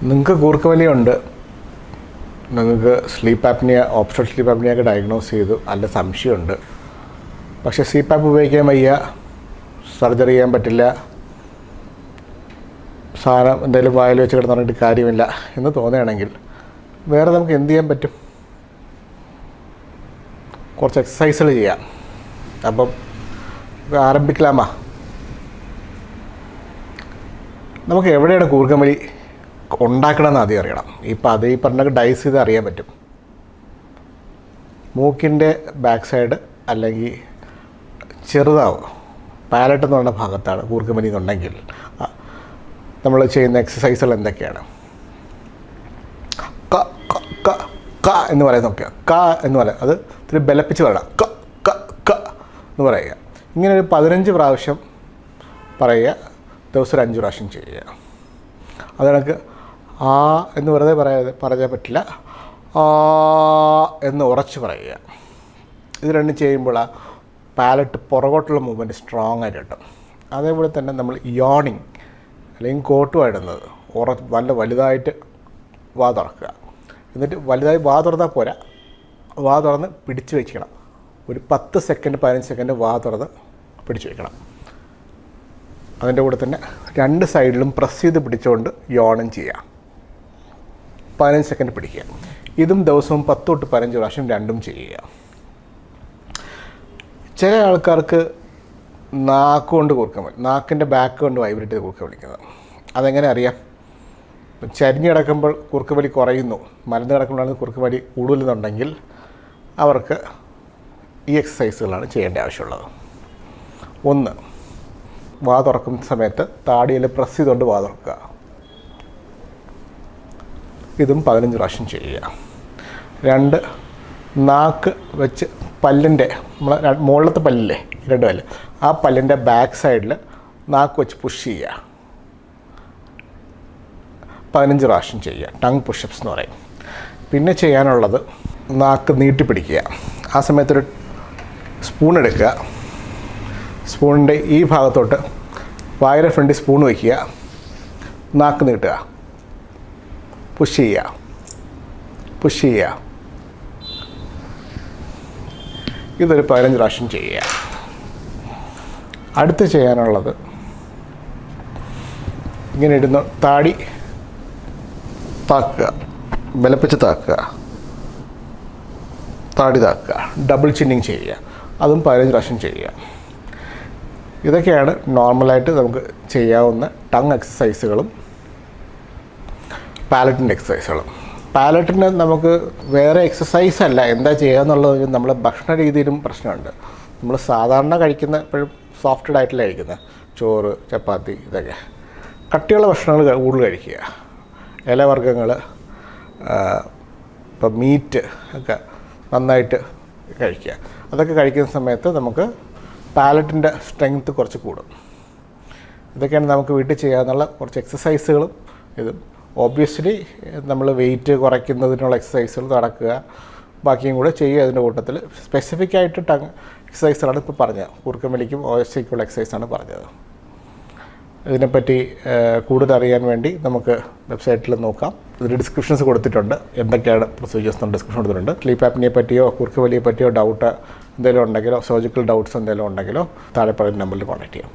നിങ്ങൾക്ക് കൂർക്കവലിയുണ്ട്, നിങ്ങൾക്ക് സ്ലീപ്പ് ആപ്നിയ, ഓപ്ഷണൽ സ്ലീപ്പ് ആപ്നിയൊക്കെ ഡയഗ്നോസ് ചെയ്തു, അല്ല സംശയമുണ്ട്, പക്ഷേ CPAP ഉപയോഗിക്കാൻ വയ്യ, സർജറി ചെയ്യാൻ പറ്റില്ല, സാധനം എന്തെങ്കിലും വായിൽ വെച്ച് കിടന്നിട്ട് കാര്യമില്ല എന്ന് തോന്നുകയാണെങ്കിൽ വേറെ നമുക്ക് എന്ത് ചെയ്യാൻ പറ്റും? കുറച്ച് എക്സസൈസുകൾ ചെയ്യാം. അപ്പം ആരംഭിക്കലാമാ. നമുക്ക് എവിടെയാണ് കൂർക്കമ്പലി ഉണ്ടാക്കണമെന്ന് ആദ്യം അറിയണം. ഇപ്പം അത് ഈ പറഞ്ഞ ഡൈസ് ചെയ്ത് അറിയാൻ പറ്റും. മൂക്കിൻ്റെ ബാക്ക് സൈഡ് അല്ലെങ്കിൽ ചെറുതാവും പാലറ്റ് എന്ന് പറയുന്ന ഭാഗത്താണ് കൂർക്കമ്പലി എന്നുണ്ടെങ്കിൽ നമ്മൾ ചെയ്യുന്ന എക്സസൈസുകൾ എന്തൊക്കെയാണ്? ക ക ക ക എന്ന് പറയുന്നത് നോക്കുക. ക എന്ന് പറയാം, അത് ഇത്തിരി ബലപ്പിച്ച് പറയണം. ക ക ക എന്ന് പറയുക. ഇങ്ങനെ ഒരു 15 പ്രാവശ്യം പറയുക, ദിവസം 5 പ്രാവശ്യം ചെയ്യുക. അത് കണക്ക് ആ എന്ന് വെറുതെ പറയാൻ പറ്റില്ല, ആ എന്ന് ഉറച്ച് പറയുക. ഇത് രണ്ടും ചെയ്യുമ്പോൾ ആ പാലറ്റ് പുറകോട്ടുള്ള മൂവ്മെൻറ്റ് സ്ട്രോങ് ആയിട്ട് കിട്ടും. അതേപോലെ തന്നെ നമ്മൾ യോണിങ് അല്ലെങ്കിൽ കോട്ടുമായിടുന്നത് വലുതായിട്ട് വാ തുറക്കുക. എന്നിട്ട് വലുതായി വാ തുറന്നാൽ പോരാ, വാ തുറന്ന് പിടിച്ച് വയ്ക്കണം. ഒരു 10 സെക്കൻഡ് 15 സെക്കൻഡ് വാ തുറന്ന് പിടിച്ച് വയ്ക്കണം. അതിൻ്റെ കൂടെ തന്നെ 2 സൈഡിലും പ്രസ് ചെയ്ത് പിടിച്ചുകൊണ്ട് യോണും ചെയ്യുക. 15 സെക്കൻഡ് പിടിക്കുക. ഇതും ദിവസവും 10 തൊട്ട് 15 പ്രാവശ്യം രണ്ടും ചെയ്യുക. ചില ആൾക്കാർക്ക് നാക്കുകൊണ്ട് കൂർക്കം വലിക്കും, നാക്കിൻ്റെ ബാക്ക് കൊണ്ട് വൈബ്രേറ്റ് ചെയ്ത് കൂർക്കം വലിക്കുന്നത്. അതെങ്ങനെ അറിയാം? ചരിഞ്ഞ് കിടക്കുമ്പോൾ കൂർക്കവലി കുറയുന്നു, മലന്ന് കിടക്കുമ്പോഴാണ് കൂർക്കവലി കൂടുതലെന്നുണ്ടെങ്കിൽ അവർക്ക് ഈ എക്സസൈസുകളാണ് ചെയ്യേണ്ട ആവശ്യമുള്ളത്. 1, വാ തുറക്കുന്ന സമയത്ത് താടിയിൽ പ്രസ് ചെയ്തുകൊണ്ട് വാ തുറക്കുക. ഇതും 15 പ്രാവശ്യം ചെയ്യുക. 2, നാക്ക് വെച്ച് പല്ലിൻ്റെ നമ്മളെ മുകളിലത്തെ പല്ലില്ലേ, 2 പല്ല്, ആ പല്ലിൻ്റെ ബാക്ക് സൈഡിൽ നാക്ക് വെച്ച് പുഷ് ചെയ്യുക. 15 പ്രാവശ്യം ചെയ്യുക. ടങ് പുഷപ്സ് എന്ന് പറയും. പിന്നെ ചെയ്യാനുള്ളത് നാക്ക് നീട്ടിപ്പിടിക്കുക. ആ സമയത്തൊരു സ്പൂൺ എടുക്കുക. സ്പൂണിൻ്റെ ഈ ഭാഗത്തോട്ട് വായുടെ ഫ്രണ്ടിൽ സ്പൂൺ വയ്ക്കുക, നാക്ക് നീട്ടുക, പുഷ് ചെയ്യുക, പുഷ് ചെയ്യുക. ഇതൊരു 15 പ്രാവശ്യം ചെയ്യുക. അടുത്ത് ചെയ്യാനുള്ളത് ഇങ്ങനെ ഇടുന്ന താടി താക്കുക, ബലപ്പിച്ച് താക്കുക, താടി താക്കുക, ഡബിൾ ചിന്നിങ് ചെയ്യുക. അതും 15 പ്രാവശ്യം ചെയ്യുക. ഇതൊക്കെയാണ് നോർമലായിട്ട് നമുക്ക് ചെയ്യാവുന്ന ടങ് എക്സസൈസുകളും പാലറ്റിൻ്റെ എക്സസൈസുകളും. പാലറ്റിന് നമുക്ക് വേറെ എക്സസൈസ് അല്ല, എന്താ ചെയ്യുക എന്നുള്ളത് നമ്മളെ ഭക്ഷണ രീതിയിലും പ്രശ്നമുണ്ട്. നമ്മൾ സാധാരണ കഴിക്കുന്ന എപ്പോഴും സോഫ്റ്റ് ഡയറ്റിൽ കഴിക്കുന്നത് ചോറ്, ചപ്പാത്തി, ഇതൊക്കെ കട്ടിയുള്ള ഭക്ഷണങ്ങൾ കൂടുതൽ കഴിക്കുക. ഇലവർഗ്ഗങ്ങൾ, ഇപ്പം മീറ്റ് ഒക്കെ നന്നായിട്ട് കഴിക്കുക. അതൊക്കെ കഴിക്കുന്ന സമയത്ത് നമുക്ക് പാലറ്റിൻ്റെ സ്ട്രെങ്ത്ത് കുറച്ച് കൂടും. ഇതൊക്കെയാണ് നമുക്ക് വീട്ടിൽ ചെയ്യാമെന്നുള്ള കുറച്ച് എക്സസൈസുകളും. ഇതും ഓബ്വിയസ്ലി നമ്മൾ വെയിറ്റ് കുറയ്ക്കുന്നതിനുള്ള എക്സസൈസുകൾ നടക്കുക, ബാക്കിയും കൂടെ ചെയ്യുക. അതിൻ്റെ കൂട്ടത്തിൽ സ്പെസിഫിക് ആയിട്ട് ടങ് എക്സസൈസുകളാണ് ഇപ്പോൾ പറഞ്ഞത്. കൂർക്കം വലിക്കും OSCക്കുള്ള എക്സസൈസാണ് പറഞ്ഞത്. ഇതിനെപ്പറ്റി കൂടുതൽ അറിയാൻ വേണ്ടി നമുക്ക് വെബ്സൈറ്റിൽ നോക്കാം. ഇതിൽ ഡിസ്ക്രിപ്ഷൻസ് കൊടുത്തിട്ടുണ്ട്, എന്തൊക്കെയാണ് പ്രൊസീജിയേഴ്സ് എന്ന് ഡിസ്ക്രിപ്ഷൻ കൊടുത്തിട്ടുണ്ട്. സ്ലീപ്പ് ആപ്നിയെ പറ്റിയോ കൂർക്കവലിയെ പറ്റിയോ ഡൗട്ട് എന്തെങ്കിലും ഉണ്ടെങ്കിലോ സർജിക്കൽ ഡൗട്ട്സ് എന്തെങ്കിലും ഉണ്ടെങ്കിലോ താഴെ പറയുന്ന നമ്പറിൽ കോൺടാക്ട് ചെയ്യാം.